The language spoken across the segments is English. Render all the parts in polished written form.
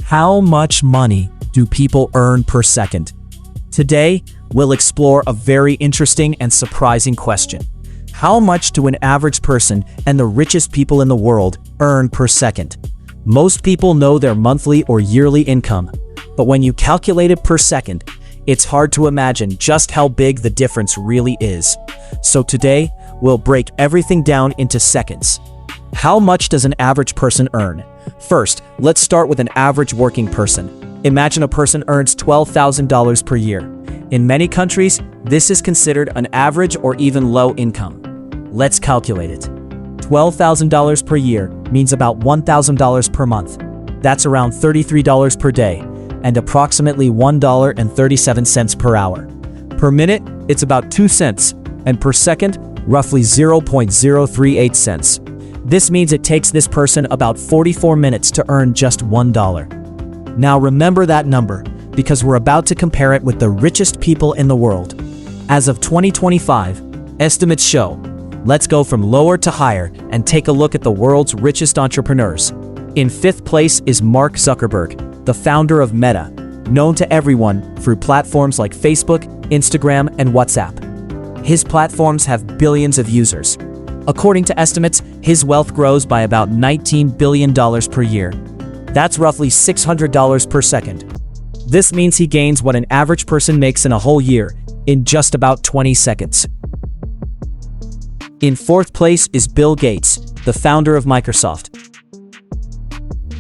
How much money do people earn per second? Today, we'll explore a very interesting and surprising question. How much do an average person and the richest people in the world earn per second? Most people know their monthly or yearly income, but when you calculate it per second, it's hard to imagine just how big the difference really is. So today, we'll break everything down into seconds. How much does an average person earn? First, let's start with an average working person. Imagine a person earns $12,000 per year. In many countries, this is considered an average or even low income. Let's calculate it. $12,000 per year means about $1,000 per month. That's around $33 per day and approximately $1.37 per hour. Per minute, it's about 2 cents, and per second, roughly 0.038 cents. This means it takes this person about 44 minutes to earn just $1. Now remember that number, because we're about to compare it with the richest people in the world. As of 2025, estimates show. Let's go from lower to higher and take a look at the world's richest entrepreneurs. In 5th place is Mark Zuckerberg, the founder of Meta, known to everyone through platforms like Facebook, Instagram, and WhatsApp. His platforms have billions of users. According to estimates, his wealth grows by about $19 billion per year. That's roughly $600 per second. This means he gains what an average person makes in a whole year in just about 20 seconds. In 4th place is Bill Gates, the founder of Microsoft,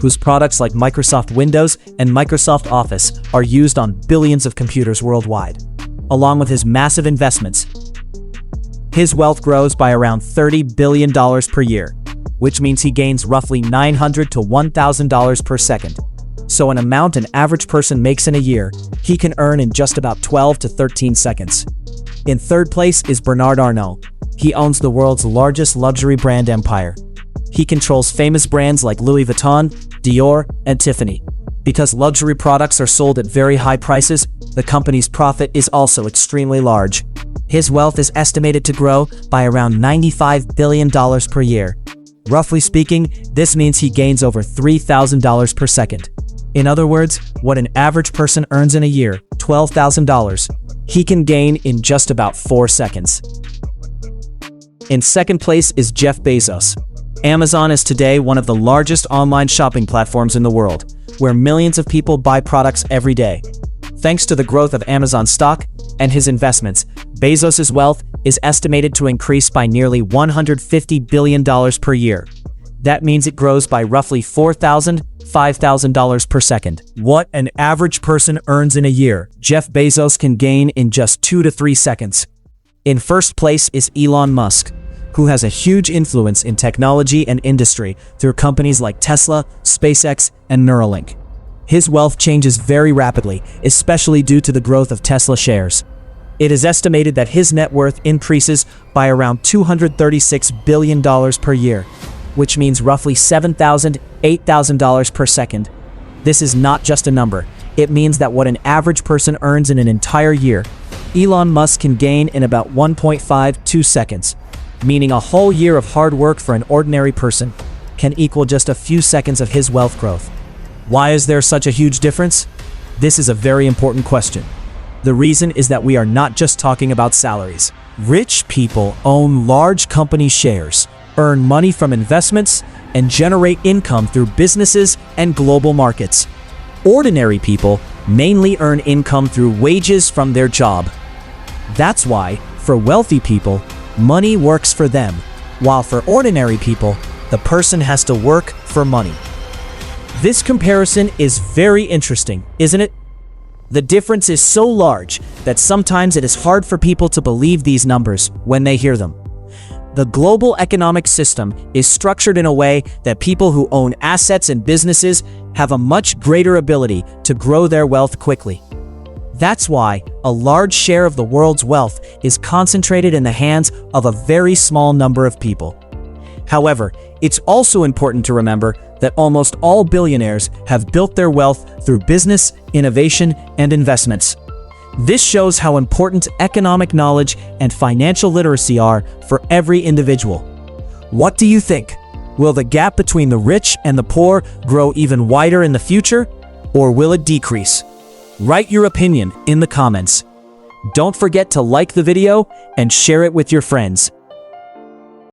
whose products like Microsoft Windows and Microsoft Office are used on billions of computers worldwide. Along with his massive investments, his wealth grows by around $30 billion per year, which means he gains roughly $900 to $1,000 per second. So an amount an average person makes in a year, he can earn in just about 12 to 13 seconds. In 3rd place is Bernard Arnault. He owns the world's largest luxury brand empire. He controls famous brands like Louis Vuitton, Dior, and Tiffany. Because luxury products are sold at very high prices, the company's profit is also extremely large. His wealth is estimated to grow by around $95 billion per year. Roughly speaking, this means he gains over $3,000 per second. In other words, what an average person earns in a year, $12,000, he can gain in just about 4 seconds. In 2nd place is Jeff Bezos. Amazon is today one of the largest online shopping platforms in the world, where millions of people buy products every day. Thanks to the growth of Amazon stock and his investments, Bezos' wealth is estimated to increase by nearly $150 billion per year. That means it grows by roughly $5,000 per second. What an average person earns in a year, Jeff Bezos can gain in just 2 to 3 seconds. In 1st place is Elon Musk, who has a huge influence in technology and industry through companies like Tesla, SpaceX, and Neuralink. His wealth changes very rapidly, especially due to the growth of Tesla shares. It is estimated that his net worth increases by around $236 billion per year, which means roughly $7,000, $8,000 per second. This is not just a number. It means that what an average person earns in an entire year, Elon Musk can gain in about 1.52 seconds, meaning a whole year of hard work for an ordinary person can equal just a few seconds of his wealth growth. Why is there such a huge difference? This is a very important question. The reason is that we are not just talking about salaries. Rich people own large company shares, earn money from investments, and generate income through businesses and global markets. Ordinary people mainly earn income through wages from their job. That's why, for wealthy people, money works for them, while for ordinary people, the person has to work for money. This comparison is very interesting, isn't it? The difference is so large that sometimes it is hard for people to believe these numbers when they hear them. The global economic system is structured in a way that people who own assets and businesses have a much greater ability to grow their wealth quickly. That's why a large share of the world's wealth is concentrated in the hands of a very small number of people. However, it's also important to remember that almost all billionaires have built their wealth through business, innovation, and investments. This shows how important economic knowledge and financial literacy are for every individual. What do you think? Will the gap between the rich and the poor grow even wider in the future? or will it decrease? Write your opinion in the comments. Don't forget to like the video and share it with your friends.